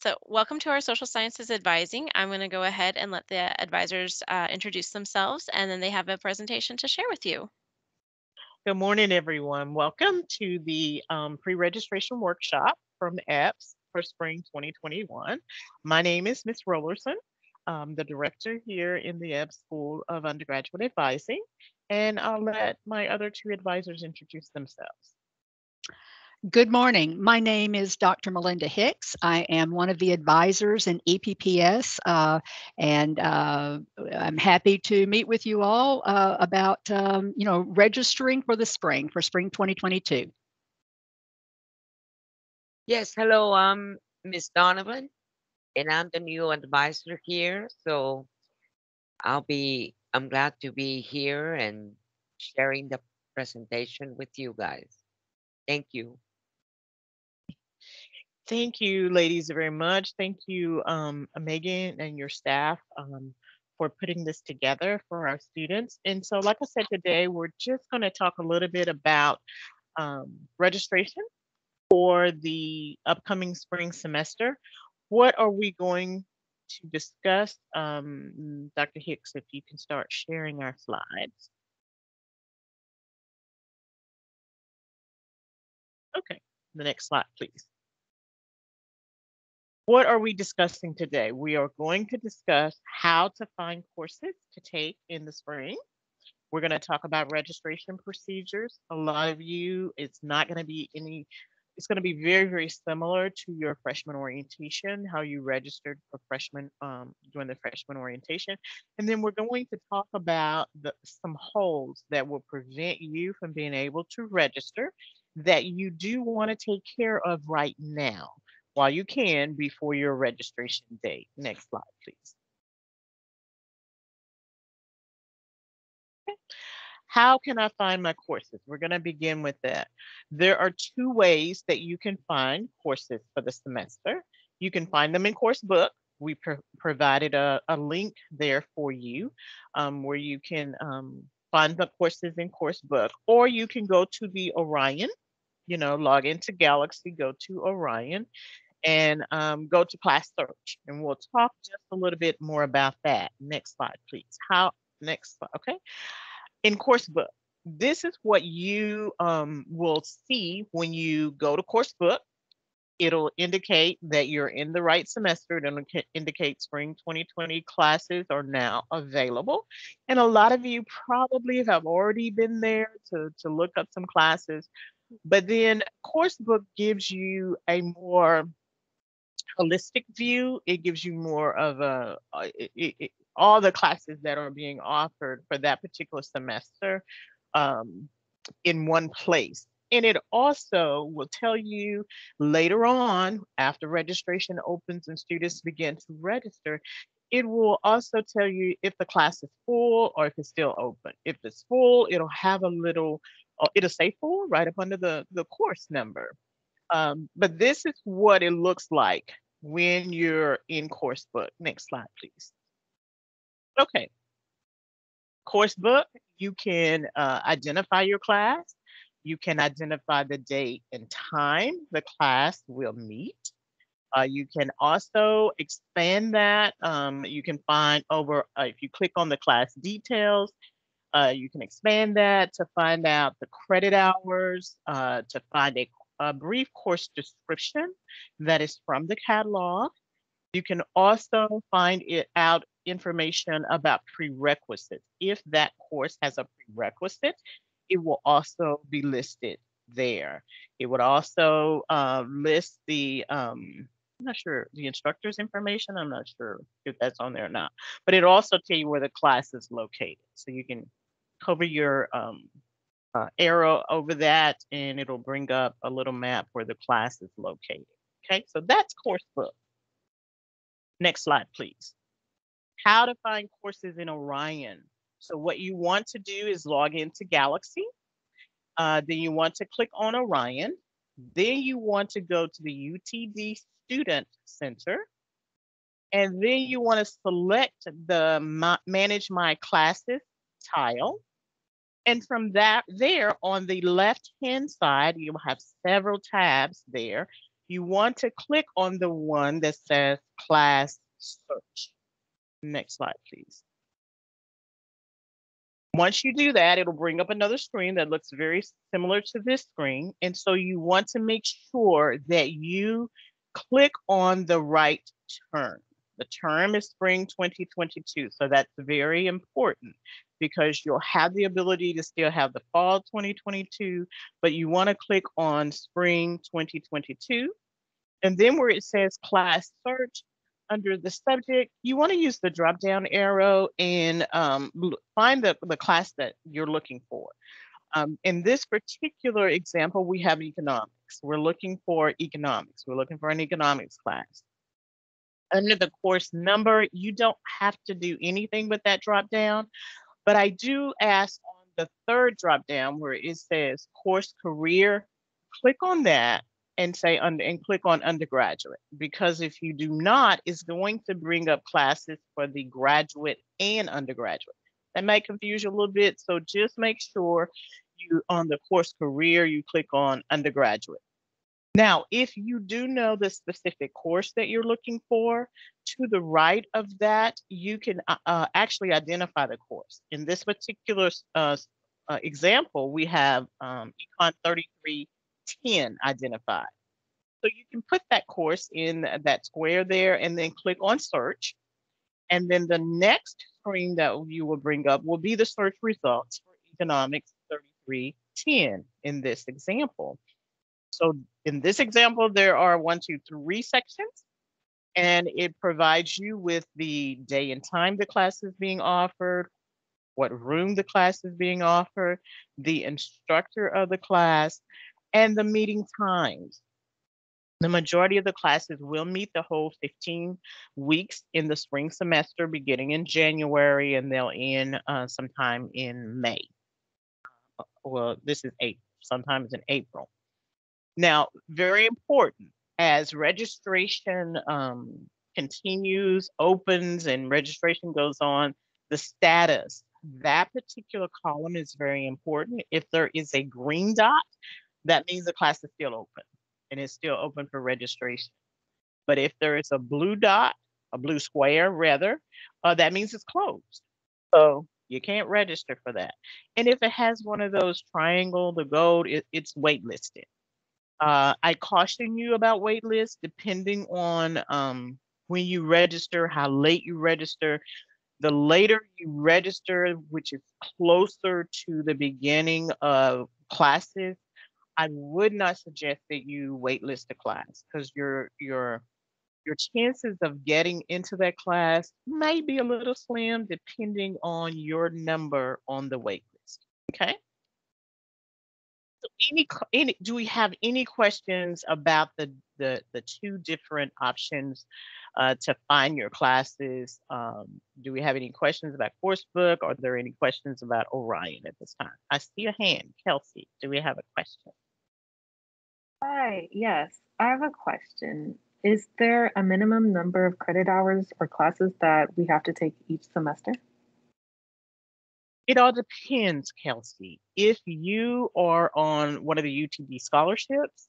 So, welcome to our social sciences advising. I'm going to go ahead and let the advisors introduce themselves, and then they have a presentation to share with you. Good morning, everyone. Welcome to the pre-registration workshop from EPS for spring 2021. My name is Miss Rollerson. I'm the director here in the EPS School of Undergraduate Advising, and I'll let my other two advisors introduce themselves. Good morning. My name is Dr. Melinda Hicks. I am one of the advisors in EPPS, and I'm happy to meet with you all about, registering for the spring, for spring 2022. Yes, hello, I'm Miss Donovan, and I'm the new advisor here. So I'm glad to be here and sharing the presentation with you guys. Thank you. Thank you, ladies, very much. Thank you, Megan and your staff, for putting this together for our students. And so, like I said, today we're just going to talk a little bit about registration for the upcoming spring semester. What are we going to discuss? Dr. Hicks, if you can start sharing our slides. Okay, the next slide, please. What are we discussing today? We are going to discuss how to find courses to take in the spring. We're going to talk about registration procedures. A lot of you, it's going to be very, very similar to your freshman orientation, how you registered for freshman during the freshman orientation. And then we're going to talk about some holes that will prevent you from being able to register that you do want to take care of right now while you can before your registration date. Next slide, please. How can I find my courses? We're going to begin with that. There are two ways that you can find courses for the semester. You can find them in course book. We provided a link there for you where you can find the courses in course book, or you can go to the Orion, log into Galaxy, go to Orion, and go to class search. And we'll talk just a little bit more about that. Next slide, please. Next slide, okay? In course book, this is what you will see when you go to course book. It'll indicate that you're in the right semester. It'll indicate spring 2020 classes are now available. And a lot of you probably have already been there to look up some classes. But then course book gives you a more holistic view. It gives you more of all the classes that are being offered for that particular semester um, in one place. And it also will tell you later on, after registration opens and students begin to register, it will also tell you if the class is full or if it's still open. If it's full, it'll have a little, it'll say full right up under the course number. But this is what it looks like when you're in course book. Next slide, please. Okay. Course book, you can identify your class. You can identify the date and time the class will meet. You can also expand that. You can find over, if you click on the class details, you can expand that to find out the credit hours, to find a brief course description that is from the catalog. You can also find it out information about prerequisites. If that course has a prerequisite, it will also be listed there. It would also list I'm not sure, the instructor's information. I'm not sure if that's on there or not, but it'll also tell you where the class is located. So you can cover your arrow over that and it'll bring up a little map where the class is located. Okay, so that's course book. Next slide, please. How to find courses in Orion. So what you want to do is log into Galaxy. Then you want to click on Orion. Then you want to go to the UTD Student Center. And then you want to select the Manage My Classes tile. And from there on the left-hand side, you'll have several tabs there. you want to click on the one that says Class Search. Next slide, please. Once you do that, it'll bring up another screen that looks very similar to this screen. And so you want to make sure that you click on the right term. The term is spring 2022. So that's very important because you'll have the ability to still have the fall 2022, but you want to click on spring 2022. And then where it says class search, under the subject, you want to use the drop down arrow and find the class that you're looking for. In this particular example, we have economics. We're looking for economics. We're looking for an economics class. Under the course number, you don't have to do anything with that drop down, but I do ask on the third drop down where it says course career, click on that and say and click on undergraduate, because if you do not, it's going to bring up classes for the graduate and undergraduate. That might confuse you a little bit, so just make sure you on the course career you click on undergraduate. Now, if you do know the specific course that you're looking for, to the right of that, you can actually identify the course. In this particular example, we have Econ 3310 identified. So you can put that course in that square there and then click on search. And then the next screen that you will bring up will be the search results for Economics 3310 in this example. So in this example, there are 1, 2, 3 sections, and it provides you with the day and time the class is being offered, what room the class is being offered, the instructor of the class, and the meeting times. The majority of the classes will meet the whole 15 weeks in the spring semester, beginning in January, and they'll end sometime in May. Well, this is April, sometimes in April. Now, very important, as registration continues, opens, and registration goes on, the status, that particular column is very important. If there is a green dot, that means the class is still open and it's still open for registration. But if there is a blue dot, a blue square rather, that means it's closed. So you can't register for that. And if it has one of those triangle, the gold, it's waitlisted. I caution you about wait lists depending on when you register, how late you register. The later you register, which is closer to the beginning of classes, I would not suggest that you waitlist a class because your chances of getting into that class may be a little slim depending on your number on the wait list. Okay. So do we have any questions about the two different options to find your classes? Do we have any questions about coursebook? Are there any questions about Orion at this time? I see a hand. Kelsey, do we have a question? Hi, yes, I have a question. Is there a minimum number of credit hours or classes that we have to take each semester? It all depends, Kelsey. If you are on one of the UTD scholarships,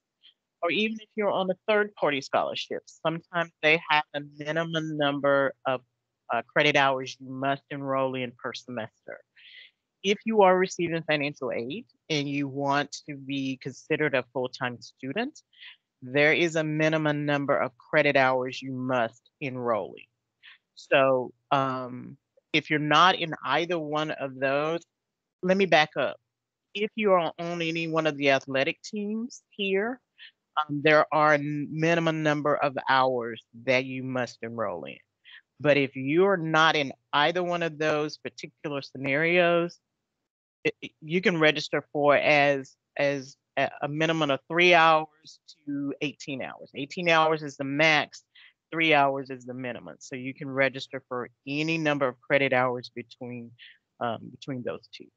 or even if you're on a third party scholarship, sometimes they have a minimum number of credit hours you must enroll in per semester. If you are receiving financial aid and you want to be considered a full time student, there is a minimum number of credit hours you must enroll in. So if you're not in either one of those, let me back up. If you are on any one of the athletic teams here, there are a minimum number of hours that you must enroll in. But if you're not in either one of those particular scenarios, you can register for as a minimum of 3 hours to 18 hours. 18 hours is the max, 3 hours is the minimum. So you can register for any number of credit hours between those two.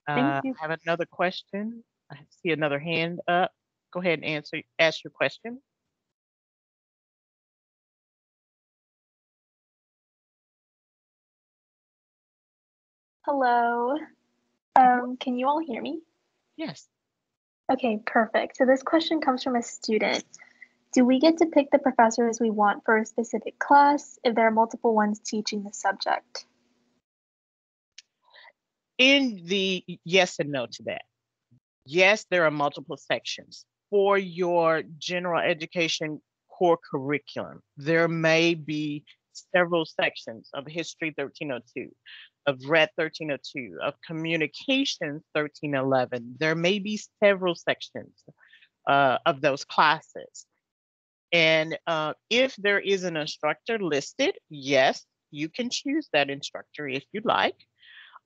Thank you. I have another question. I see another hand up. Go ahead and ask your question. Hello. Can you all hear me? Yes. Okay, perfect. So this question comes from a student. Do we get to pick the professors we want for a specific class if there are multiple ones teaching the subject? In the yes and no to that. Yes, there are multiple sections. For your general education core curriculum, there may be several sections of History 1302, of Red 1302, of Communications 1311. There may be several sections of those classes. And if there is an instructor listed, yes, you can choose that instructor if you like.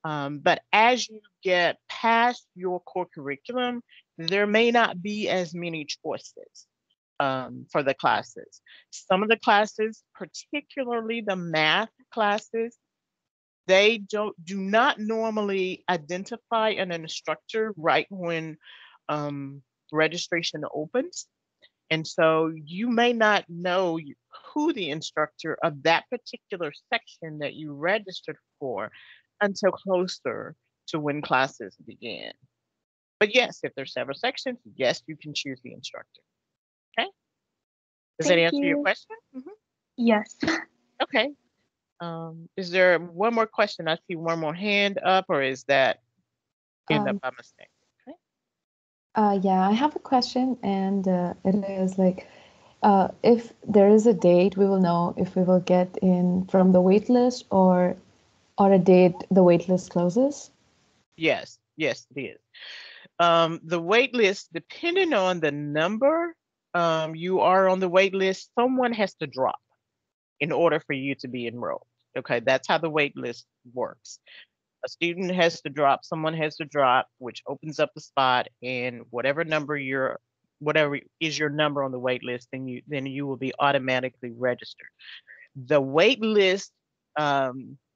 But as you get past your core curriculum, there may not be as many choices for the classes. Some of the classes, particularly the math classes, they do not normally identify an instructor right when registration opens. And so you may not know who the instructor of that particular section that you registered for until closer to when classes begin. But yes, if there's several sections, yes, you can choose the instructor. Okay. Does that Thank answer your you. question? Mhm. Yes. Okay. Is there one more question? I see one more hand up, or is that end up Um, by mistake? Okay. yeah, I have a question, and it is like, if there is a date, we will know if we will get in from the wait list or a date the wait list closes. Yes, yes, it is. The wait list, depending on the number you are on the wait list, someone has to drop in order for you to be enrolled. Okay, that's how the wait list works. A student has to drop, someone has to drop, which opens up the spot, and whatever is your number on the wait list, then you will be automatically registered. The wait list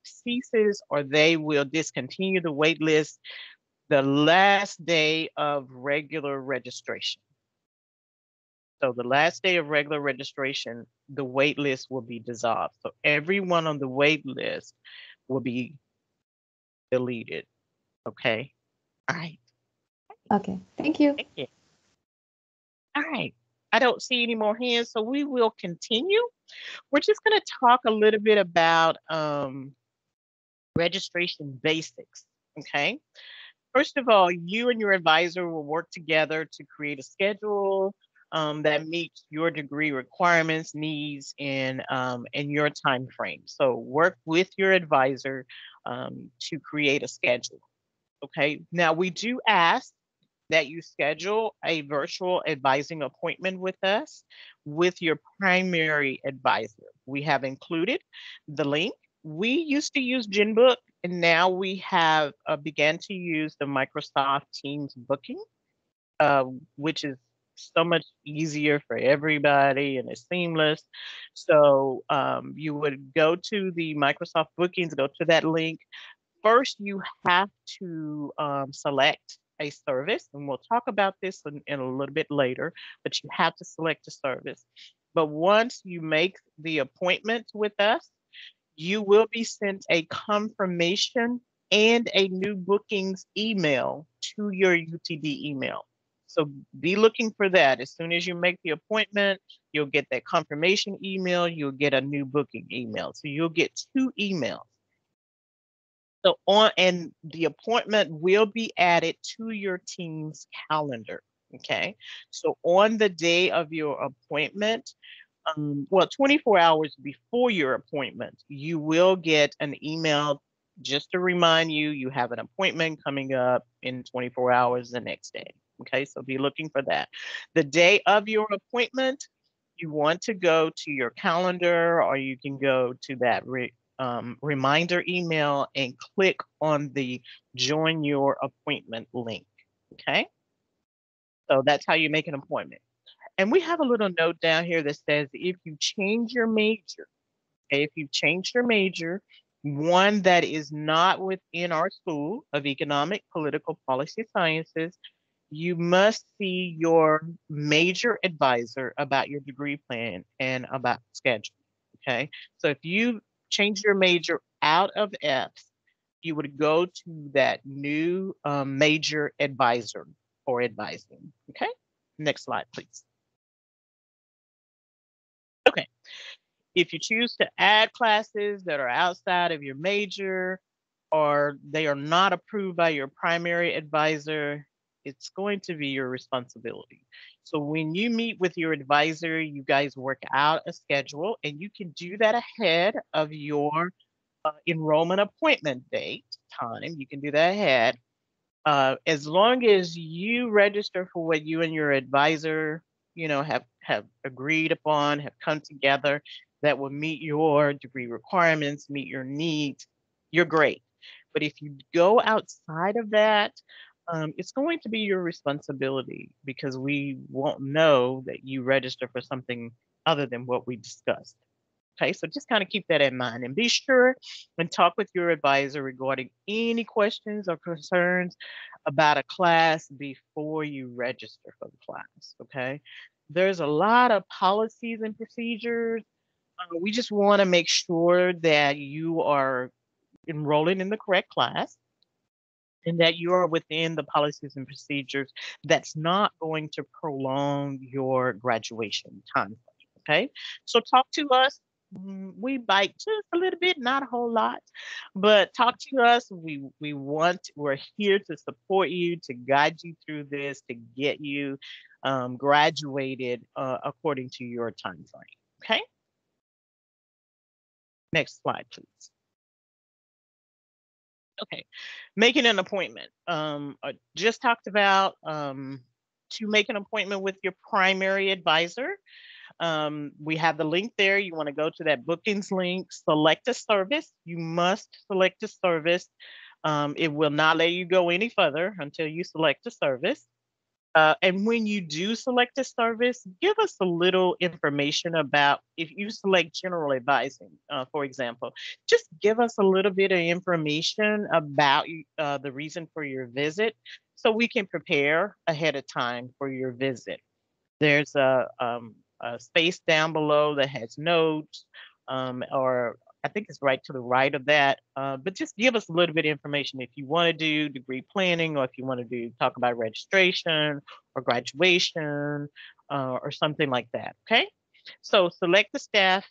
ceases, or they will discontinue the wait list the last day of regular registration. So the last day of regular registration, the wait list will be dissolved. So everyone on the wait list will be deleted. Okay. All right. Okay, thank you. Thank you. All right. I don't see any more hands, so we will continue. We're just going to talk a little bit about registration basics. Okay. First of all, you and your advisor will work together to create a schedule that meets your degree requirements, needs, and your time frame. So work with your advisor to create a schedule. Okay. Now we do ask that you schedule a virtual advising appointment with us with your primary advisor. We have included the link. We used to use GenBook, and now we have began to use the Microsoft Teams booking, which is so much easier for everybody and it's seamless. So you would go to the Microsoft bookings, go to that link. First, you have to select a service, and we'll talk about this in a little bit later, but you have to select a service. But once you make the appointment with us, you will be sent a confirmation and a new bookings email to your UTD email. So be looking for that. As soon as you make the appointment, you'll get that confirmation email, you'll get a new booking email. So you'll get two emails. So and the appointment will be added to your team's calendar. Okay. So on the day of your appointment, 24 hours before your appointment, you will get an email just to remind you you have an appointment coming up in 24 hours the next day. Okay. So be looking for that. The day of your appointment, you want to go to your calendar, or you can go to that reminder email and click on the join your appointment link. Okay. So that's how you make an appointment. And we have a little note down here that says if you change your major, okay, if you've changed your major, one that is not within our school of economic, political, policy sciences, you must see your major advisor about your degree plan and about schedule. Okay. So if you change your major out of F's, you would go to that new major advisor. or advising. Okay, next slide, please. Okay, if you choose to add classes that are outside of your major or they are not approved by your primary advisor, it's going to be your responsibility. So when you meet with your advisor, you guys work out a schedule and you can do that ahead of your enrollment appointment date time. You can do that ahead. As long as you register for what you and your advisor, have agreed upon, have come together that will meet your degree requirements, meet your needs, you're great. But if you go outside of that, it's going to be your responsibility because we won't know that you register for something other than what we discussed. Okay, so just kind of keep that in mind and be sure and talk with your advisor regarding any questions or concerns about a class before you register for the class. Okay, there's a lot of policies and procedures. We just want to make sure that you are enrolling in the correct class and that you are within the policies and procedures that's not going to prolong your graduation time frame. Okay, so talk to us. We bite just a little bit, not a whole lot, but talk to us. We're here to support you, to guide you through this, to get you graduated according to your time frame. Okay, next slide, please. Okay, making an appointment. I just talked about to make an appointment with your primary advisor. We have the link there. You want to go to that bookings link, select a service. You must select a service. It will not let you go any further until you select a service. And when you do select a service, give us a little information about if you select general advising, for example, just give us a little bit of information about the reason for your visit so we can prepare ahead of time for your visit. There's a space down below that has notes, or I think it's right to the right of that. But just give us a little bit of information if you want to do degree planning or if you want to talk about registration or graduation or something like that. Okay. So select the staff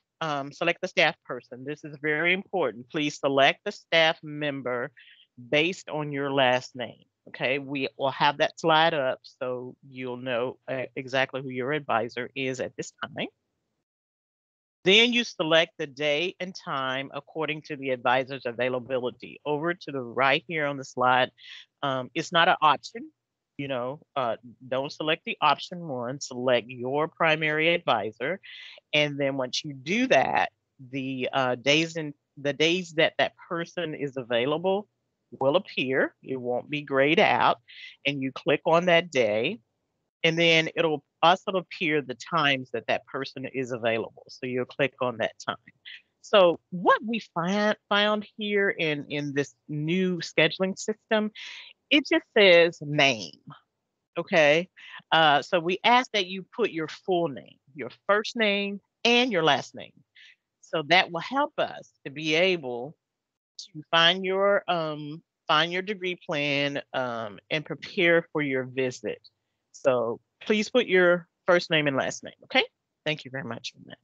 person. This is very important. Please select the staff member based on your last name. Okay, we will have that slide up so you'll know exactly who your advisor is at this time. Then you select the day and time according to the advisor's availability. Over to the right here on the slide, it's not an option. Don't select the option one, select your primary advisor. And then once you do that, the days that that person is available will appear. It won't be grayed out. And you click on that day, and then it'll also appear the times that that person is available. So you'll click on that time. So what we found here in this new scheduling system, it just says name. Okay. So we ask that you put your full name, your first name, and your last name. So that will help us to be able to find your degree plan and prepare for your visit. So please put your first name and last name. Okay. Thank you very much on that.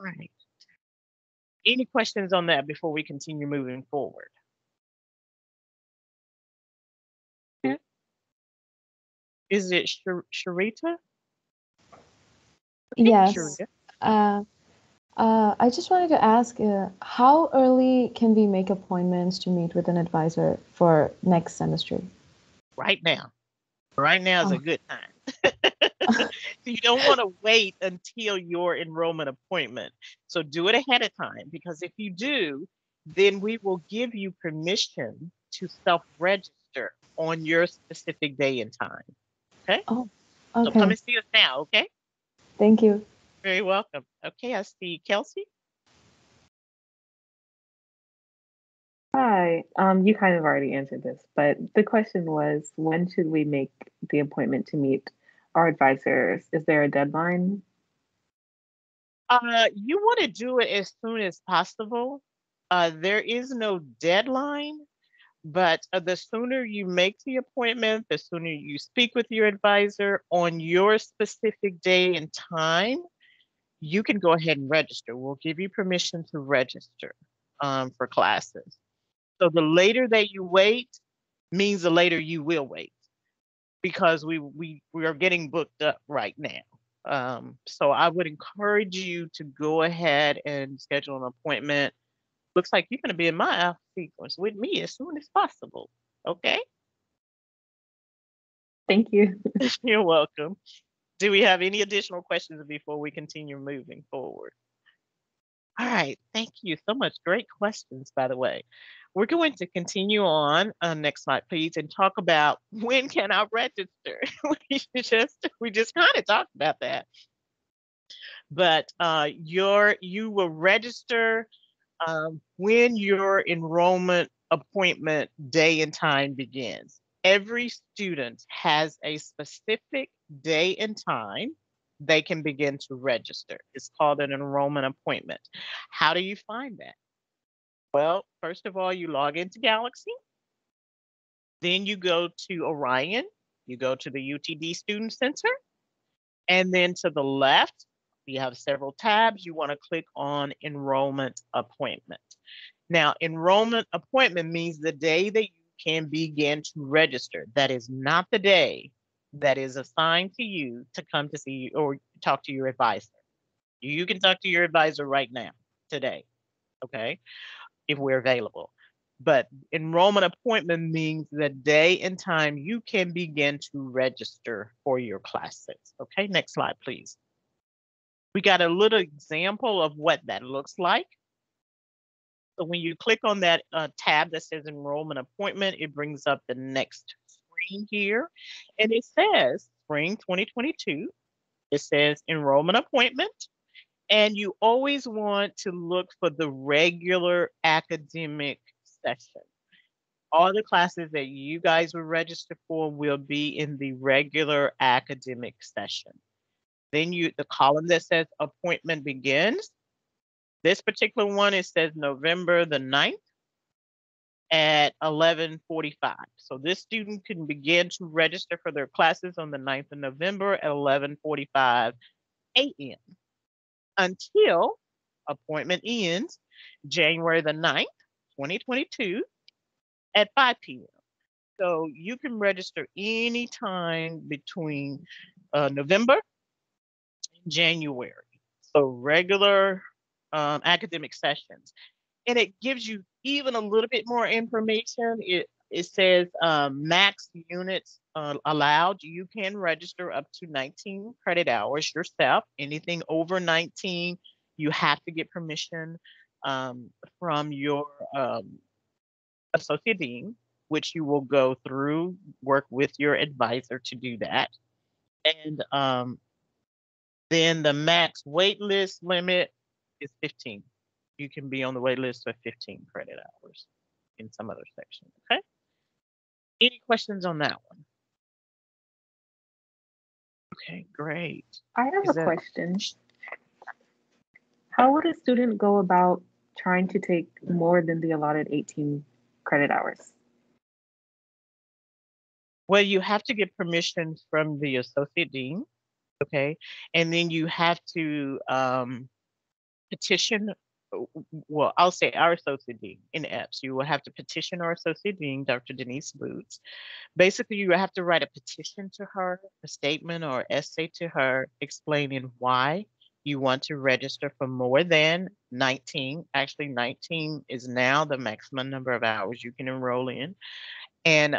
All right. Any questions on that before we continue moving forward? Yeah. Is it Sharita? Okay, Yes. Sharita. I just wanted to ask, how early can we make appointments to meet with an advisor for next semester? Right now. Right now is a Oh, good time. You don't want to wait until your enrollment appointment. So do it ahead of time because if you do, then we will give you permission to self-register on your specific day and time. Okay? oh, So come okay. and see us now, okay? Thank you. Very welcome. Okay, I see Kelsey. Hi. You kind of already answered this, but the question was, when should we make the appointment to meet our advisors? Is there a deadline? You want to do it as soon as possible. There is no deadline, But the sooner you make the appointment, the sooner you speak with your advisor on your specific day and time, you can go ahead and register. We'll give you permission to register for classes. So the later that you wait means the later you will wait, because we are getting booked up right now. So I would encourage you to go ahead and schedule an appointment. Looks like you're going to be in my office sequence with me as soon as possible. Okay? Thank you. You're welcome. Do we have any additional questions before we continue moving forward? All right. Thank you so much. Great questions, by the way. We're going to continue on. Next slide, please, and talk about when can I register. we just kind of talked about that, but you will register when your enrollment appointment day and time begins. Every student has a specific day and time they can begin to register. It's called an enrollment appointment. How do you find that? Well, first of all, you log into Galaxy. Then you go to Orion. You go to the UTD Student Center. And then to the left, you have several tabs. You want to click on Enrollment Appointment. Now, enrollment appointment means the day that you can begin to register. That is not the day that is assigned to you to come to see you or talk to your advisor. You can talk to your advisor right now, today, okay, if we're available. But enrollment appointment means the day and time you can begin to register for your classes. Okay, next slide, please. We got a little example of what that looks like. So when you click on that tab that says enrollment appointment, it brings up the next screen here. And it says spring 2022. It says enrollment appointment. And you always want to look for the regular academic session. All the classes that you guys will register for will be in the regular academic session. Then the column that says appointment begins. This particular one, it says November the 9th at 11:45. So this student can begin to register for their classes on the 9th of November at 11:45 a.m. until appointment ends January the 9th, 2022 at 5 p.m. So you can register anytime between November and January. So regular academic sessions. And it gives you even a little bit more information. It says max units allowed. You can register up to 19 credit hours yourself. Anything over 19, you have to get permission from your associate dean, which you will go through, work with your advisor to do that. And then the max wait list limit is 15. You can be on the wait list for 15 credit hours in some other section. Okay. Any questions on that one? Okay, great. I have Is a that question. How would a student go about trying to take more than the allotted 18 credit hours? well, you have to get permission from the associate dean, okay, and then you have to petition. Well, I'll say our associate dean in EPS. You will have to petition our associate dean, Dr. Denise Boots. Basically, you have to write a petition to her, a statement or essay to her explaining why you want to register for more than 19. Actually, 19 is now the maximum number of hours you can enroll in, and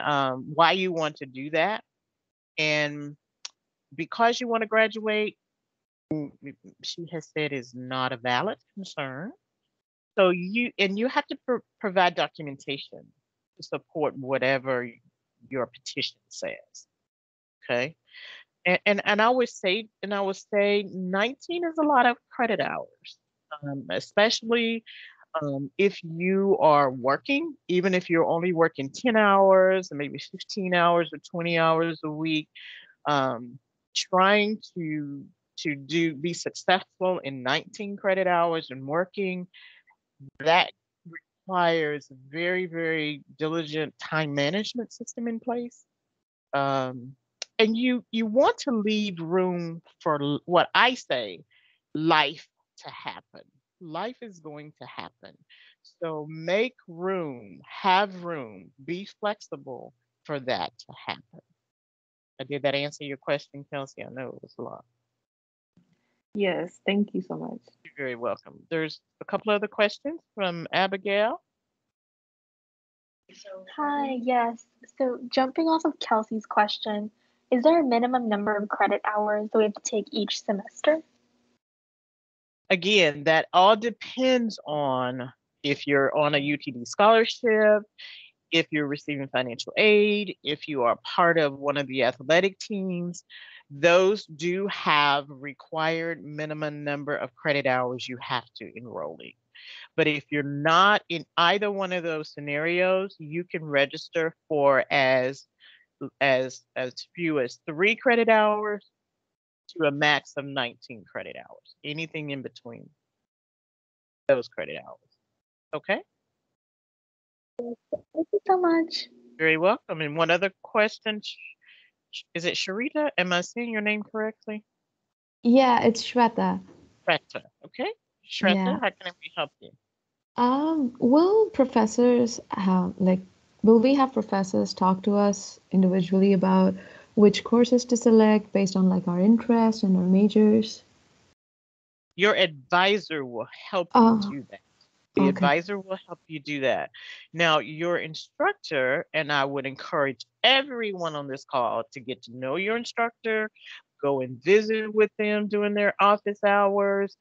why you want to do that. And because you want to graduate, she has said is not a valid concern. So you have to provide documentation to support whatever your petition says. Okay. And I would say 19 is a lot of credit hours, especially if you are working, even if you're only working 10 hours, or maybe 15 hours or 20 hours a week, um, trying to be successful in 19 credit hours and working, that requires a very, very diligent time management system in place. Um, and you want to leave room for what I say, life to happen. Life is going to happen. So make room, have room, be flexible for that to happen. Did that answer your question, Kelsey? I know it was a lot. Yes, thank you so much. You're very welcome. There's a couple other questions from Abigail. Hi, yes. So jumping off of Kelsey's question, is there a minimum number of credit hours that we have to take each semester? Again, that all depends on if you're on a UTD scholarship, if you're receiving financial aid, if you are part of one of the athletic teams. Those do have required minimum number of credit hours you have to enroll in. But if you're not in either one of those scenarios, you can register for as few as 3 credit hours to a max of 19 credit hours. Anything in between those credit hours. Okay? Thank you so much. Very welcome. And one other question. Is it Sharita? Am I saying your name correctly? Yeah, it's Shweta. Shreta. Okay. Yeah. Shreta, how can we help you? Will professors will we have professors talk to us individually about which courses to select based on like our interests and our majors? Your advisor will help you Oh, do that. The okay. advisor will help you do that. Now, your instructor, and I would encourage everyone on this call to get to know your instructor, go and visit with them during their office hours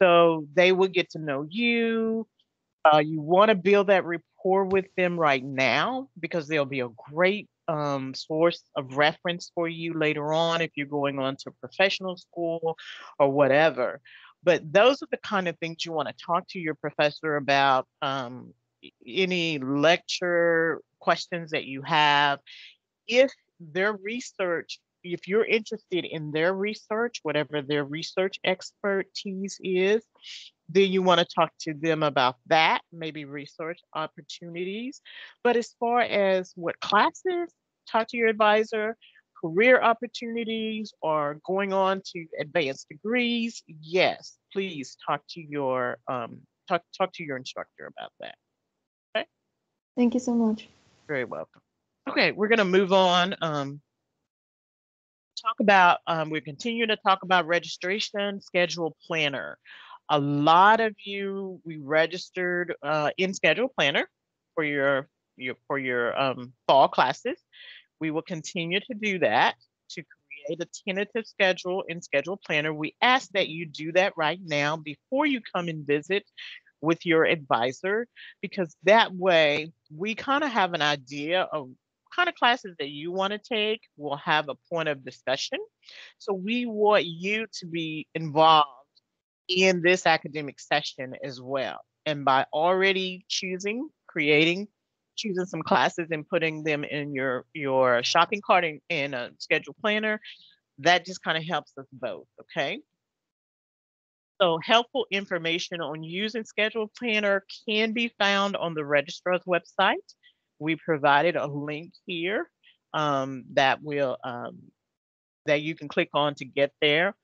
so they will get to know you. You want to build that rapport with them right now because they'll be a great source of reference for you later on if you're going on to professional school or whatever. But those are the kind of things you want to talk to your professor about. Any lecture questions that you have, if their research, if you're interested in their research, whatever their research expertise is, then you want to talk to them about that, maybe research opportunities. But as far as what classes, talk to your advisor, career opportunities, or going on to advanced degrees. Yes, please talk to your instructor about that. Okay, Thank you so much. very welcome. Okay, we're gonna move on. We continue to talk about registration schedule planner. A lot of you, we registered in schedule planner for your fall classes. We will continue to do that to create a tentative schedule in schedule planner. We ask that you do that right now before you come and visit with your advisor, because that way we kind of have an idea of kind of classes that you want to take. We'll have a point of discussion. So we want you to be involved in this academic session as well. And by already choosing some classes and putting them in your shopping cart in a schedule planner, that just kind of helps us both, okay? So helpful information on using schedule planner can be found on the registrar's website. We provided a link here that you can click on to get there.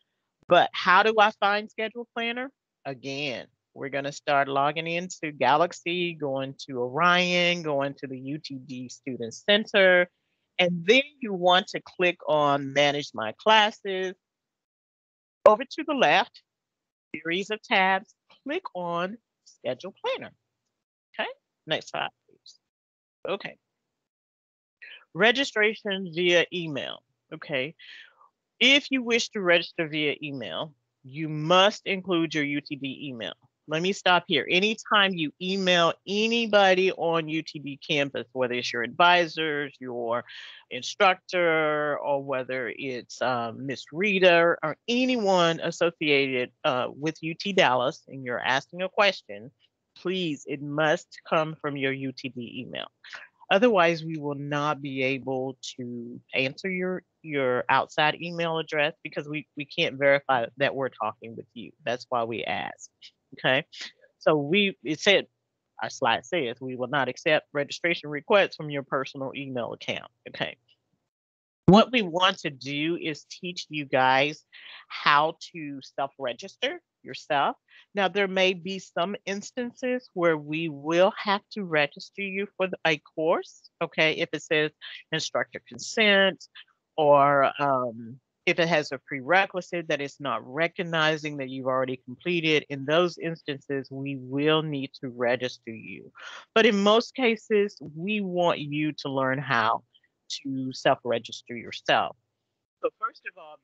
But how do I find schedule planner? Again, we're going to start logging into Galaxy, going to Orion, going to the UTD Student Center, and then you want to click on Manage My Classes. Over to the left, series of tabs, click on Schedule Planner. Okay, next slide, please. Okay, registration via email. Okay, if you wish to register via email, you must include your UTD email. Let me stop here. Anytime you email anybody on UTD campus, whether it's your advisors, your instructor, or whether it's Miss Rita or anyone associated with UT Dallas, and you're asking a question, please, it must come from your UTD email. Otherwise, we will not be able to answer your outside email address because we can't verify that we're talking with you. That's why we ask. Okay. So it said our slide says, we will not accept registration requests from your personal email account. Okay. What we want to do is teach you guys how to self-register yourself. Now, there may be some instances where we will have to register you for a course, okay, if it says instructor consent or if it has a prerequisite that it's not recognizing that you've already completed. In those instances, we will need to register you. But in most cases, we want you to learn how to self-register yourself. So first of all,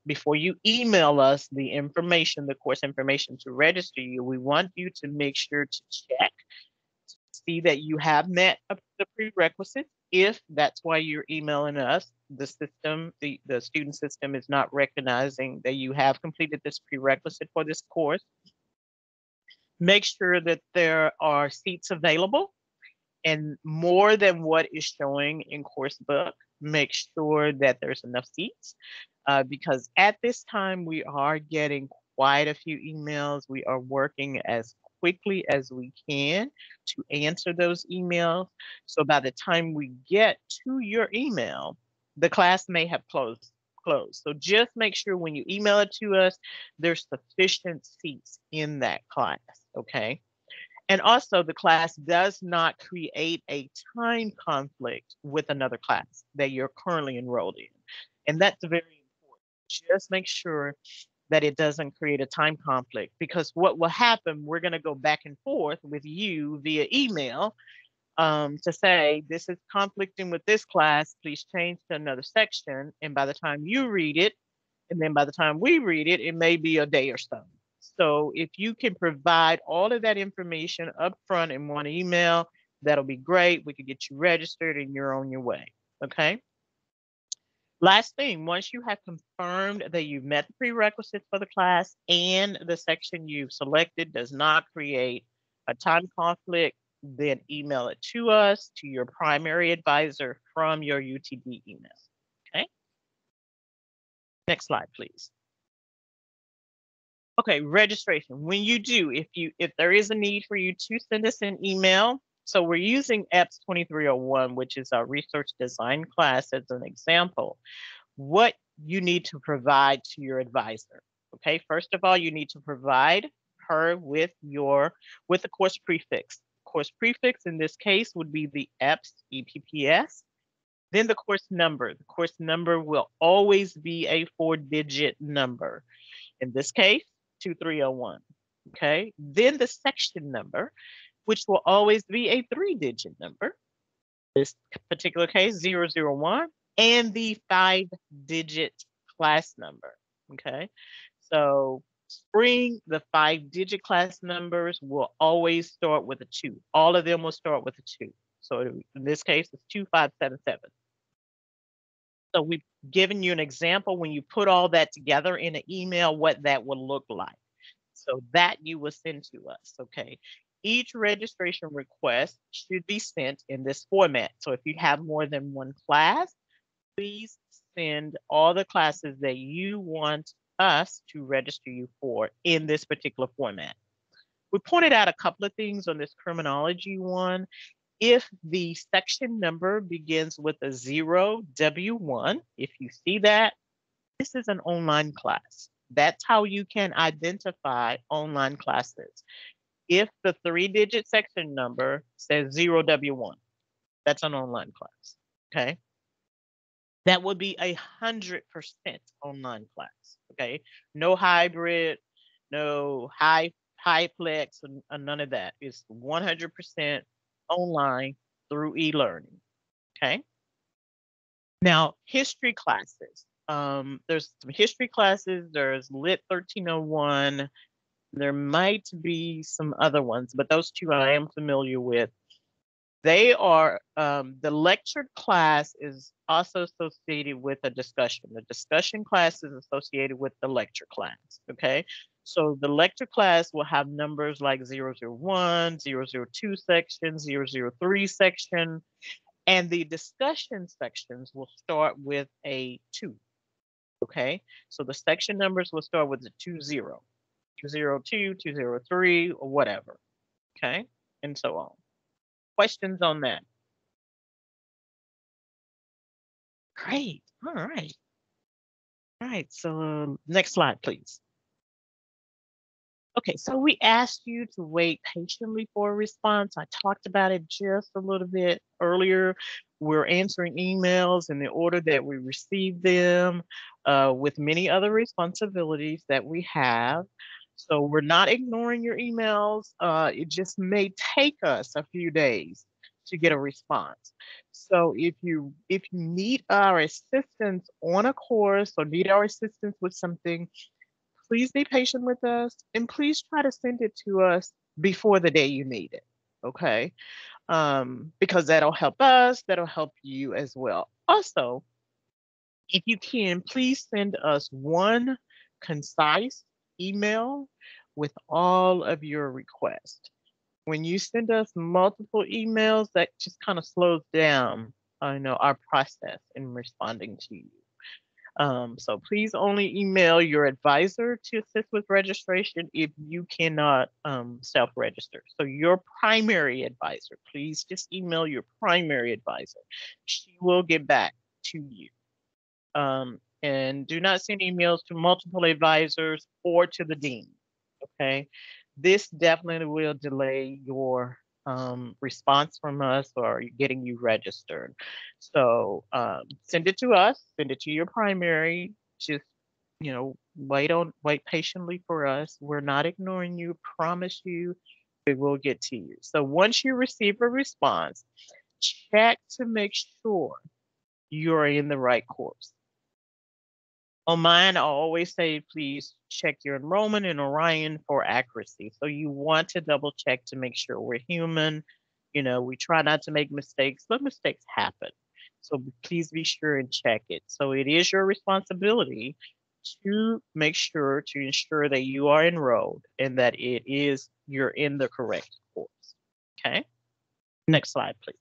before you email us the information, the course information to register you, we want you to make sure to check to see that you have met the prerequisites. If that's why you're emailing us, the system, the student system is not recognizing that you have completed this prerequisite for this course. Make sure that there are seats available and more than what is showing in course book. Make sure that there's enough seats because at this time we are getting quite a few emails. We are working as quickly as we can to answer those emails. So by the time we get to your email, the class may have closed. So just make sure when you email it to us, there's sufficient seats in that class, okay? And also, the class does not create a time conflict with another class that you're currently enrolled in. And that's very important. Just make sure that it doesn't create a time conflict because what will happen, we're going to go back and forth with you via email to say, this is conflicting with this class, please change to another section. And by the time you read it, and then by the time we read it, it may be a day or so. So if you can provide all of that information up front in one email, that'll be great. We could get you registered and you're on your way. Okay. Last thing, once you have confirmed that you've met the prerequisites for the class and the section you've selected does not create a time conflict, then email it to us, to your primary advisor from your UTD email. Okay. Next slide, please. Okay, registration. When you do, if there is a need for you to send us an email, so we're using EPS 2301, which is our research design class as an example, what you need to provide to your advisor. Okay, first of all, you need to provide her with the course prefix. Course prefix in this case would be the EPPS. Then the course number. The course number will always be a 4-digit number. In this case, 2301. Okay. Then the section number, which will always be a 3-digit number. This particular case, 001, and the 5-digit class number. Okay. So spring, the 5-digit class numbers will always start with a 2. All of them will start with a 2. So in this case, it's 2577. So we've given you an example when you put all that together in an email, what that would look like. So that you will send to us, okay? Each registration request should be sent in this format. So if you have more than one class, please send all the classes that you want us to register you for in this particular format. We pointed out a couple of things on this criminology one. If the section number begins with a 0, W1, if you see that, this is an online class. That's how you can identify online classes. If the 3-digit section number says 0W1, that's an online class, okay? That would be 100% online class, okay? No hybrid, no high-plex, none of that. It's 100% online through e-learning, okay? Now, history classes. There's some history classes. There's Lit 1301. There might be some other ones, but those two I am familiar with. They are, the lectured class is also associated with a discussion. The discussion class is associated with the lecture class, okay? So the lecture class will have numbers like 001, 002 section, 003 section, and the discussion sections will start with a 2, okay? So the section numbers will start with a 20, 202, 203, or whatever, Okay, and so on. Questions on that? Great. All right. All right. So next slide, please. Okay, so we asked you to wait patiently for a response. I talked about it just a little bit earlier. We're answering emails in the order that we receive them, with many other responsibilities that we have. So we're not ignoring your emails. It just may take us a few days to get a response. So if you need our assistance on a course or need our assistance with something, please be patient with us and please try to send it to us before the day you need it. Okay. Because that'll help us, that'll help you as well. Also, if you can, please send us one concise email with all of your requests. When you send us multiple emails, that just kind of slows down, our process in responding to you. So please only email your advisor to assist with registration if you cannot self-register. So your primary advisor, please just email your primary advisor. She will get back to you. And do not send emails to multiple advisors or to the dean. Okay. This definitely will delay your response from us or getting you registered. So send it to us, send it to your primary. Just, wait patiently for us. We're not ignoring you, promise you, we will get to you. So once you receive a response, check to make sure you're in the right course. On mine, I always say, please check your enrollment in Orion for accuracy. So you want to double check to make sure we're human. We try not to make mistakes, but mistakes happen. So please be sure and check it. So it is your responsibility to make sure to ensure that you are enrolled and that you're in the correct course. Okay. Next slide, please.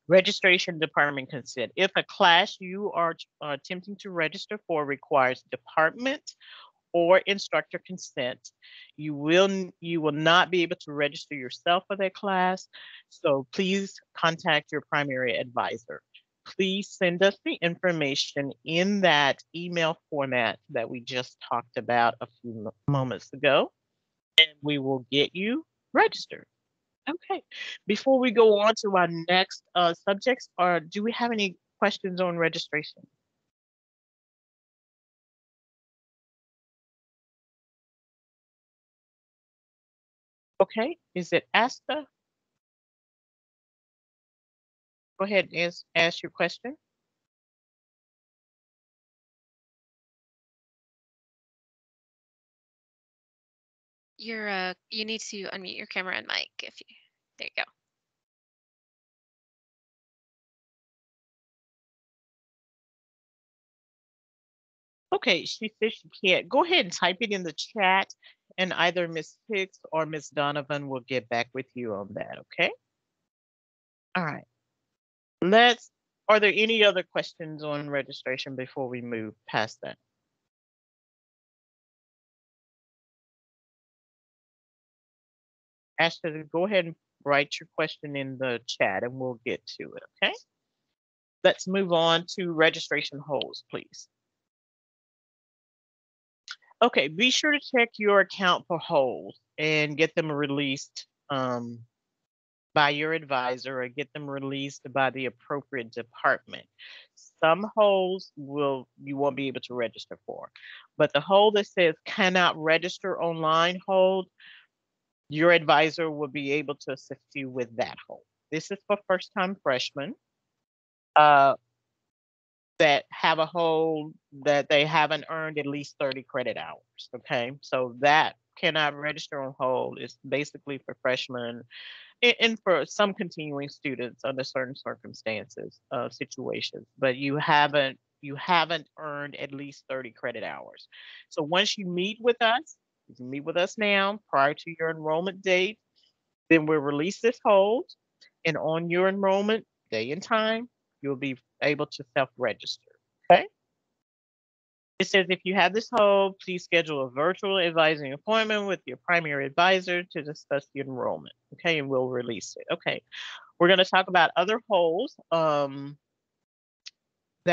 Registration department consent. If a class you are attempting to register for requires department or instructor consent, you will not be able to register yourself for that class. So please contact your primary advisor. Please send us the information in that email format that we just talked about a few moments ago, and we will get you registered. Okay. Before we go on to our next subjects, do we have any questions on registration? Okay. Is it Asta? Go ahead and ask your question. You need to unmute your camera and mic there you go. Okay, she says she can't. Go ahead and type it in the chat, and either Miss Hicks or Miss Donovan will get back with you on that, okay? All right. Are there any other questions on registration before we move past that? Ashley, go ahead and write your question in the chat and we'll get to it, okay? Let's move on to registration holds, please. Okay, be sure to check your account for holds and get them released by your advisor or get them released by the appropriate department. Some holds you won't be able to register for, but the hold that says cannot register online hold, your advisor will be able to assist you with that hold. This is for first-time freshmen that have a hold that they haven't earned at least 30 credit hours. Okay, so that cannot register on hold is basically for freshmen and for some continuing students under certain circumstances, situations, but you haven't earned at least 30 credit hours. So once you meet with us, you can meet with us now prior to your enrollment date, then we'll release this hold, and on your enrollment day and time, you'll be able to self-register. Okay. It says if you have this hold, please schedule a virtual advising appointment with your primary advisor to discuss the enrollment. Okay, and we'll release it. Okay, we're going to talk about other holds that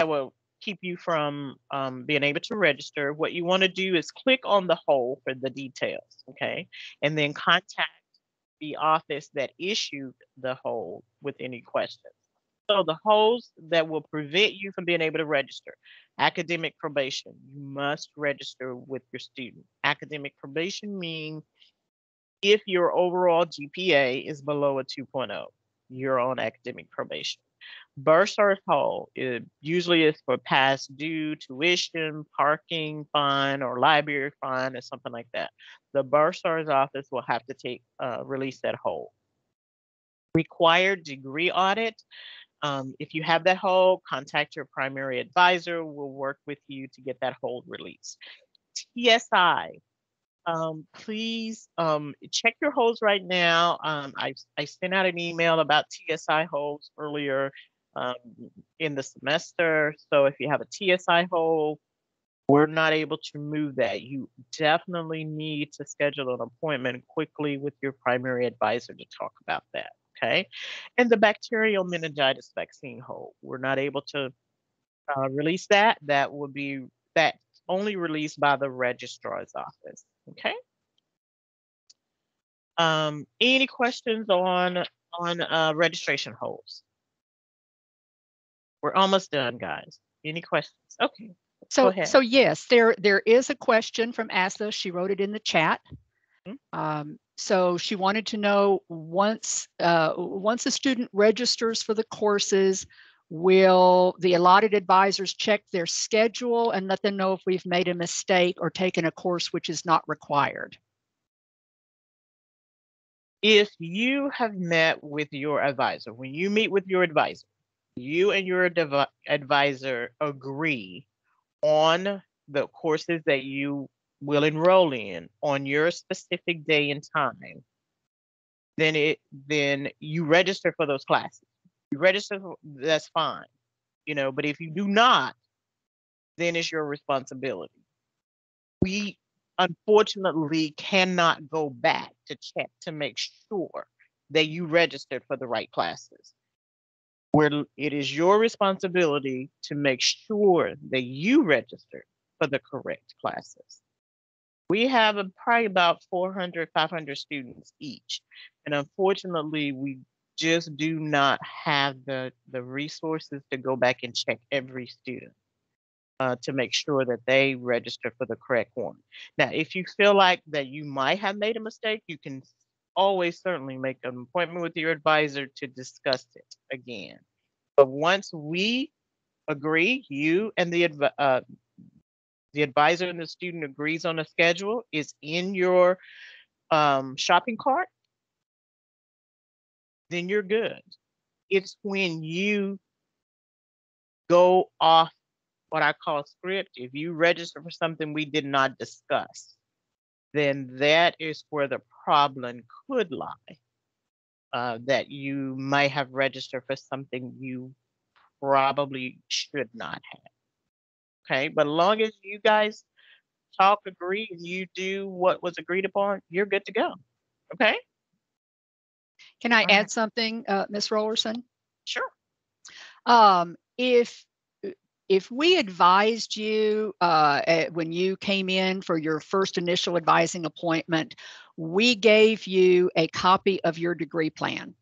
will keep you from being able to register. What you want to do is click on the hold for the details. Okay, and then contact the office that issued the hold with any questions. So the holds that will prevent you from being able to register. Academic probation. You must register with your student. Academic probation means if your overall GPA is below a 2.0, you're on academic probation. Bursar's hold usually is for past due tuition, parking fine, or library fine, or something like that. The bursar's office will have to release that hold. Required degree audit. If you have that hold, contact your primary advisor. We'll work with you to get that hold released. TSI. Please check your holds right now. I sent out an email about TSI holds earlier in the semester. So if you have a TSI hold, we're not able to move that. You definitely need to schedule an appointment quickly with your primary advisor to talk about that. Okay. And the bacterial meningitis vaccine hold, we're not able to release that. That would be that only released by the registrar's office. Okay. Any questions on registration holds? We're almost done, guys. Any questions? Okay. Go ahead. So yes, there is a question from Asa. She wrote it in the chat. So she wanted to know once a student registers for the courses, will the allotted advisors check their schedule and let them know if we've made a mistake or taken a course which is not required? If you have met with your advisor, when you meet with your advisor, you and your advisor agree on the courses that you will enroll in on your specific day and time, then you register for those classes. You register, that's fine, but if you do not, then it's your responsibility. We unfortunately cannot go back to check to make sure that you registered for the right classes. Where it is your responsibility to make sure that you register for the correct classes. We have probably about 400, 500 students each. And unfortunately, we just do not have the resources to go back and check every student to make sure that they register for the correct one. Now, if you feel like that you might have made a mistake, you can always certainly make an appointment with your advisor to discuss it again. But once we agree, you and the advisor and the student agrees on a schedule, is in your shopping cart, then you're good. It's when you go off what I call script, if you register for something we did not discuss, then that is where the problem could lie. That you might have registered for something you probably should not have. Okay, but as long as you guys talk, agree, and you do what was agreed upon, you're good to go. Okay? Can I All add right. something, Ms. Rollerson? Sure. If we advised you when you came in for your first initial advising appointment, we gave you a copy of your degree plan.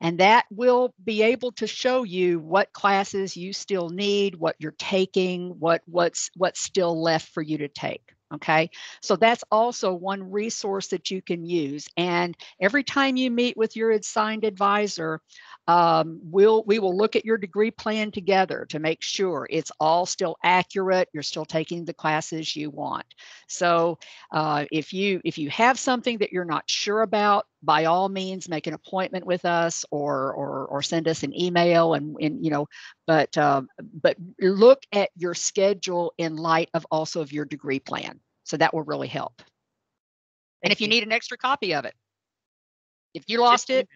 And that will be able to show you what classes you still need, what you're taking, what's still left for you to take. Okay, so that's also one resource that you can use. And every time you meet with your assigned advisor, we will look at your degree plan together to make sure it's all still accurate. You're still taking the classes you want. So if you have something that you're not sure about, by all means, make an appointment with us or send us an email but look at your schedule in light of also of your degree plan. So that will really help. And if you need an extra copy of it, if you lost it,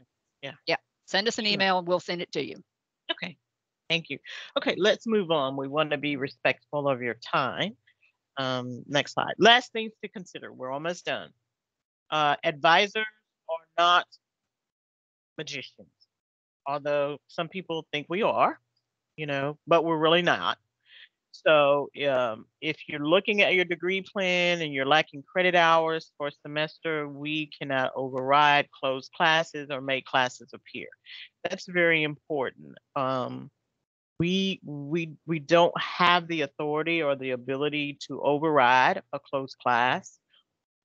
yeah, send us an email and we'll send it to you. Okay. Thank you. Okay, let's move on. We want to be respectful of your time. Next slide. Last things to consider. We're almost done. Advisors are not magicians, although some people think we are, but we're really not. So if you're looking at your degree plan and you're lacking credit hours for a semester, we cannot override closed classes or make classes appear. That's very important. We don't have the authority or the ability to override a closed class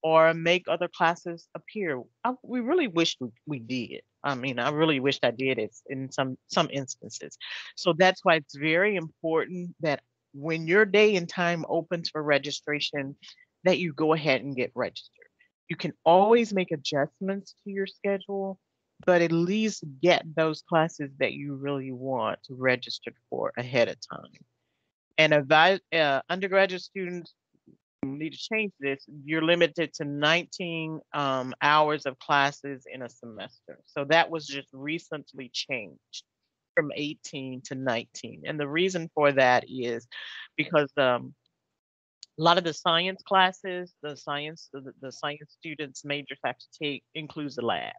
or make other classes appear. We really wish we did. I mean, I really wished I did it in some instances. So that's why it's very important that when your day and time opens for registration, that you go ahead and get registered. You can always make adjustments to your schedule, but at least get those classes that you really want registered for ahead of time. And undergraduate students need to change this. You're limited to 19 hours of classes in a semester. So that was just recently changed from 18 to 19. And the reason for that is because a lot of the science classes, the science students majors have to take includes the lab,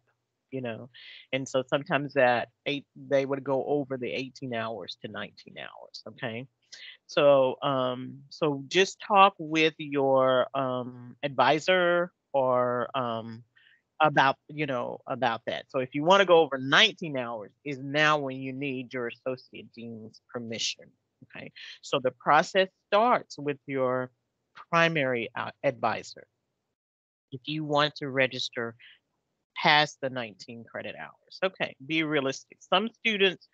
and so sometimes they would go over the 18 hours to 19 hours. Okay. So just talk with your advisor or about that. So if you want to go over 19 hours, is now when you need your associate dean's permission. Okay. So the process starts with your primary advisor. If you want to register past the 19 credit hours, okay, be realistic. Some students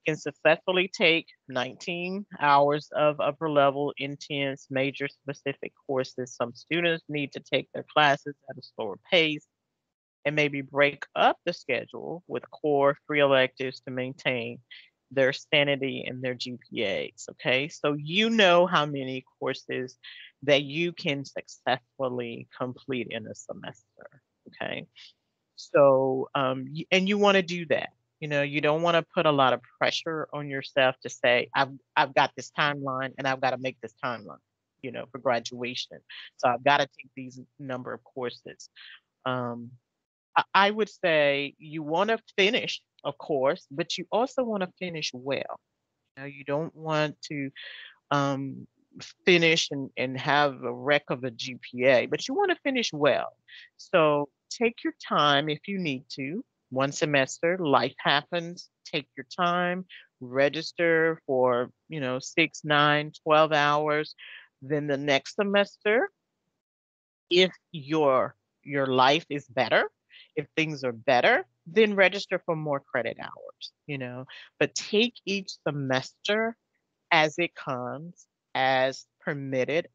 can successfully take 19 hours of upper level intense major specific courses. Some students need to take their classes at a slower pace and maybe break up the schedule with core free electives to maintain their sanity and their GPAs. Okay, so you know how many courses that you can successfully complete in a semester. Okay, so and you want to do that. You don't want to put a lot of pressure on yourself to say, I've got this timeline and I've got to make this timeline, for graduation. So I've got to take these number of courses. I would say you want to finish a course, but you also want to finish well. You don't want to um, finish and have a wreck of a GPA, but you want to finish well. So take your time if you need to. One semester, life happens. Take your time, register for 6, 9, 12 hours. Then the next semester, if your life is better, if things are better, then register for more credit hours. But take each semester as it comes, as permitted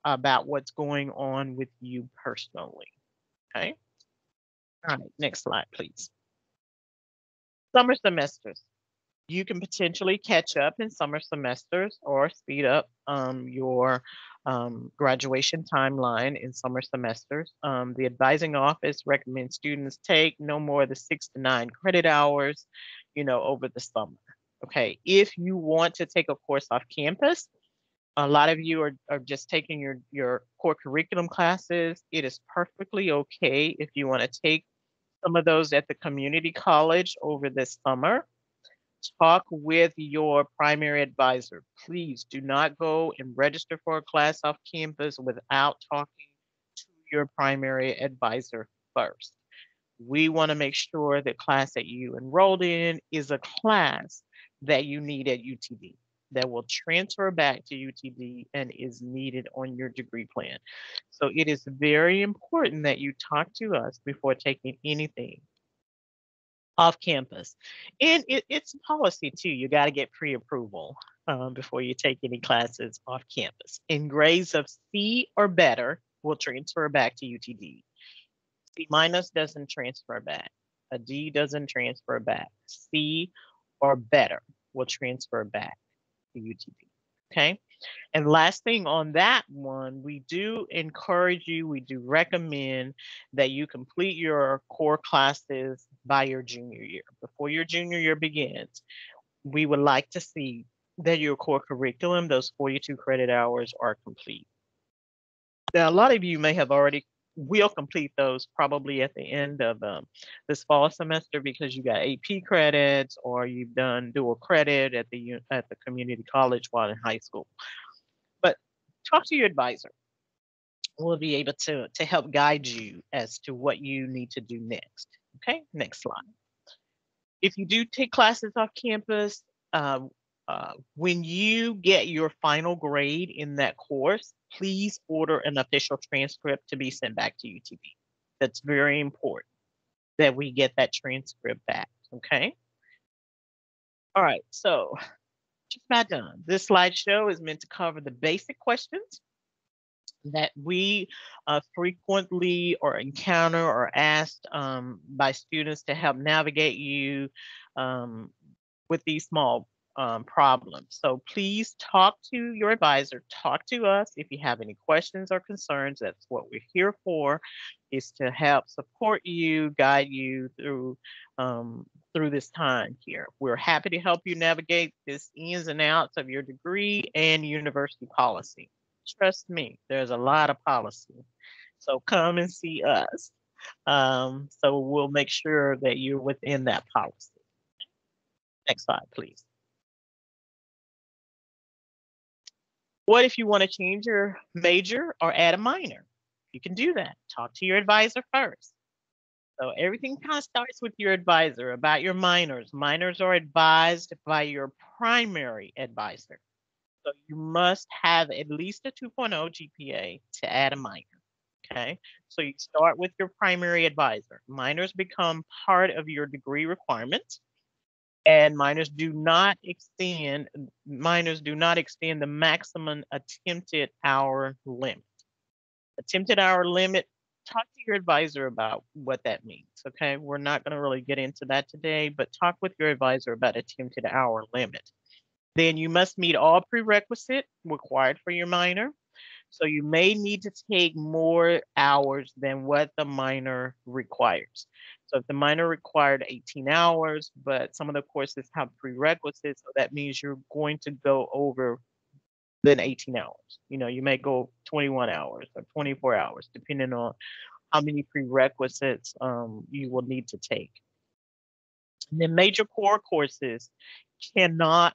about what's going on with you personally. Okay. All right. Next slide, please. Summer semesters. You can potentially catch up in summer semesters or speed up your graduation timeline in summer semesters. The advising office recommends students take no more than 6 to 9 credit hours, over the summer. Okay, if you want to take a course off campus, a lot of you are just taking your core curriculum classes. It is perfectly okay if you want to take some of those at the community college over this summer. Talk with your primary advisor. Please do not go and register for a class off campus without talking to your primary advisor first. We want to make sure the class that you enrolled in is a class that you need at UTD, that will transfer back to UTD and is needed on your degree plan. So it is very important that you talk to us before taking anything off campus. And it's a policy too. You got to get pre-approval before you take any classes off campus. And grades of C or better will transfer back to UTD. C minus doesn't transfer back. A D doesn't transfer back. C or better will transfer back to UTD. Okay. And last thing on that one, we do encourage you, we do recommend that you complete your core classes by your junior year. Before your junior year begins, we would like to see that your core curriculum, those 42 credit hours, are complete. Now, a lot of you may have already will complete those probably at the end of this fall semester because you got AP credits or you've done dual credit at the community college while in high school. But talk to your advisor. We'll be able to help guide you as to what you need to do next. Okay, next slide. If you do take classes off campus, when you get your final grade in that course, please order an official transcript to be sent back to UTV. That's very important that we get that transcript back. Okay. All right. So just about done. This slideshow is meant to cover the basic questions that we frequently or encounter or asked by students to help navigate you um, with these small problems. So please talk to your advisor, talk to us if you have any questions or concerns. That's what we're here for, is to help support you, guide you through this time here. We're happy to help you navigate this ins and outs of your degree and university policy. Trust me, there's a lot of policy. So come and see us. So we'll make sure that you're within that policy. Next slide, please. What if you want to change your major or add a minor? You can do that. Talk to your advisor first. So everything kind of starts with your advisor about your minors. Minors are advised by your primary advisor. So you must have at least a 2.0 GPA to add a minor. Okay, so you start with your primary advisor. Minors become part of your degree requirements, and minors do not extend the maximum attempted hour limit. Attempted hour limit, talk to your advisor about what that means. Okay, we're not going to really get into that today, but talk with your advisor about attempted hour limit. Then you must meet all prerequisites required for your minor. So you may need to take more hours than what the minor requires. So if the minor required 18 hours, but some of the courses have prerequisites, so that means you're going to go over than 18 hours. You know, you may go 21 hours or 24 hours, depending on how many prerequisites you will need to take. And then major core courses cannot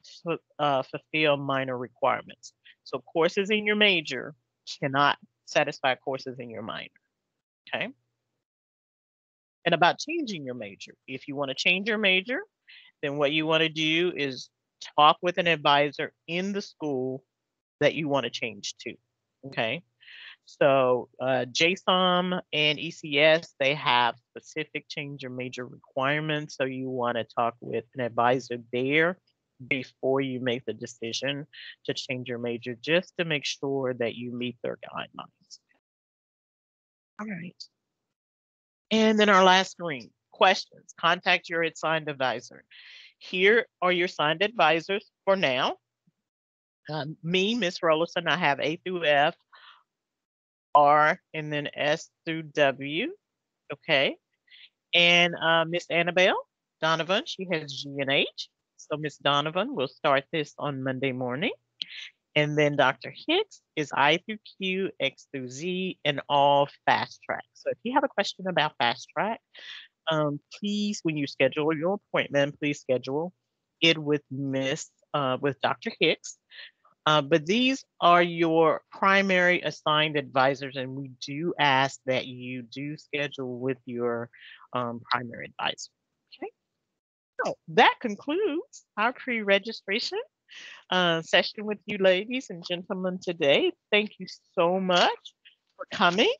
fulfill minor requirements. So courses in your major cannot satisfy courses in your minor. Okay. And about changing your major. If you want to change your major, then what you want to do is talk with an advisor in the school that you want to change to. Okay. So JSOM and ECS, they have specific change your major requirements. So you want to talk with an advisor there before you make the decision to change your major, just to make sure that you meet their guidelines. All right. And then our last screen, questions. Contact your assigned advisor. Here are your assigned advisors for now. Me, Miss Rollison, I have A through F, R, and then S through W. Okay. And Miss Annabelle Donovan, she has G and H. So Miss Donovan will start this on Monday morning. And then Dr. Hicks is I through Q, X through Z, and all fast track. So if you have a question about fast track, please, when you schedule your appointment, please schedule it with with Dr. Hicks. But these are your primary assigned advisors, and we do ask that you do schedule with your primary advisor. Okay, so that concludes our pre-registration session with you ladies and gentlemen today. Thank you so much for coming.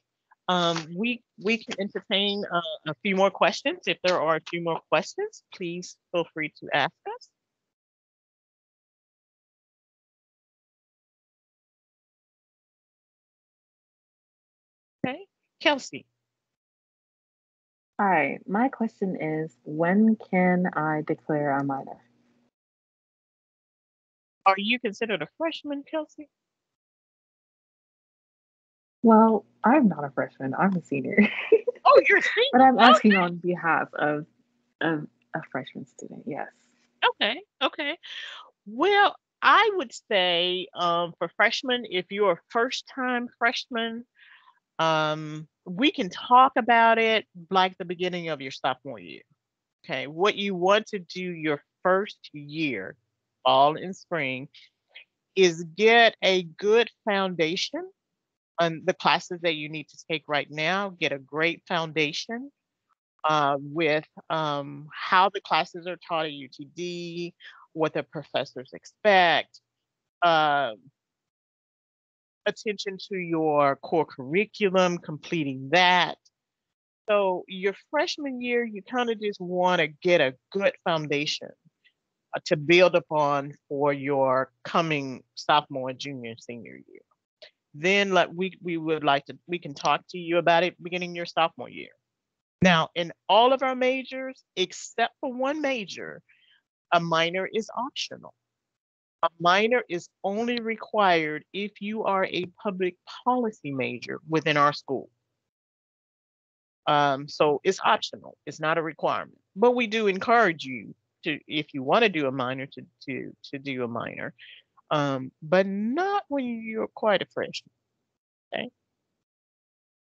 We can entertain a few more questions. If there are a few more questions, please feel free to ask us. Okay, Kelsey. Hi, my question is, when can I declare a minor? Are you considered a freshman, Kelsey? Well, I'm not a freshman, I'm a senior. Oh, you're a But senior. I'm asking on behalf of a freshman student, yes. Okay. Okay. Well, I would say for freshmen, if you're a first-time freshman, we can talk about it like the beginning of your sophomore year. Okay, what you want to do your first year, fall and spring, is get a good foundation on the classes that you need to take right now. Get a great foundation with how the classes are taught at UTD, what the professors expect, uh, attention to your core curriculum, completing that. So your freshman year, you kind of just want to get a good foundation to build upon for your coming sophomore, junior, and senior year. Then we can talk to you about it beginning your sophomore year. Now, in all of our majors, except for one major, a minor is optional. A minor is only required if you are a public policy major within our school. So it's optional. It's not a requirement, but we do encourage you to, if you want to do a minor, to do a minor, but not when you're quite a freshman. Okay.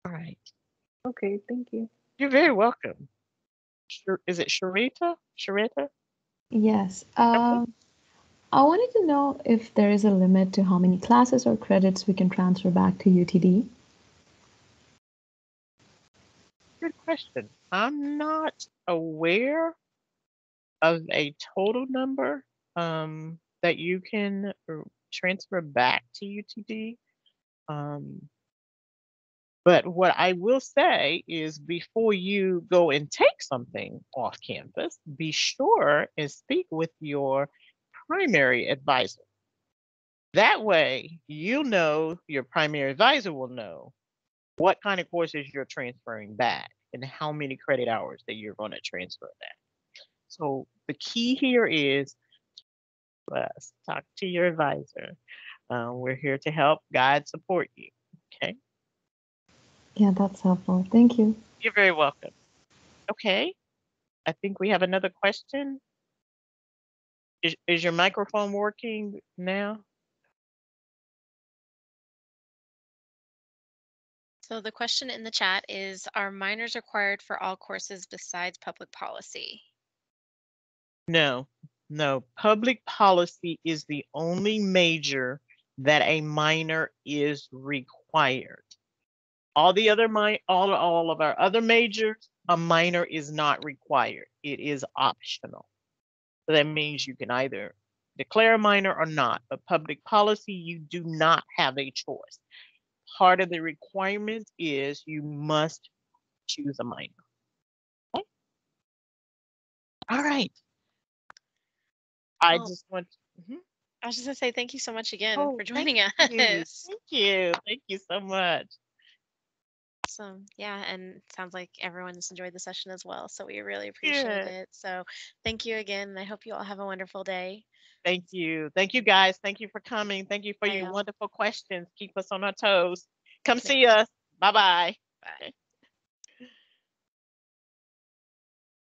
All right. Okay, thank you. You're very welcome. Is it Sharita? Sharita? Yes. Okay. I wanted to know if there is a limit to how many classes or credits we can transfer back to UTD. Good question. I'm not aware of a total number that you can transfer back to UTD. But what I will say is before you go and take something off campus, be sure and speak with your primary advisor. That way, you'll know, your primary advisor will know what kind of courses you're transferring back and how many credit hours that you're going to transfer back. So the key here is talk to your advisor. We're here to help, guide, support you. Okay. Yeah, that's helpful. Thank you. You're very welcome. Okay. I think we have another question. Is your microphone working now? So the question in the chat is, are minors required for all courses besides public policy? No, no. Public policy is the only major that a minor is required. All the other all of our other majors, a minor is not required. It is optional. So that means you can either declare a minor or not. But public policy, you do not have a choice. Part of the requirement is you must choose a minor. Okay? All right. I Well, just want to, I was just gonna say thank you so much again oh, for thank joining you. us. Thank you. Thank you so much. So yeah, and it sounds like everyone has enjoyed the session as well. So we really appreciate Yeah. it. So thank you again. And I hope you all have a wonderful day. Thank you. Thank you, guys. Thank you for coming. Thank you for Bye, your y'all. wonderful questions. Keep us on our toes. Come Yes, see us. Bye-bye. bye.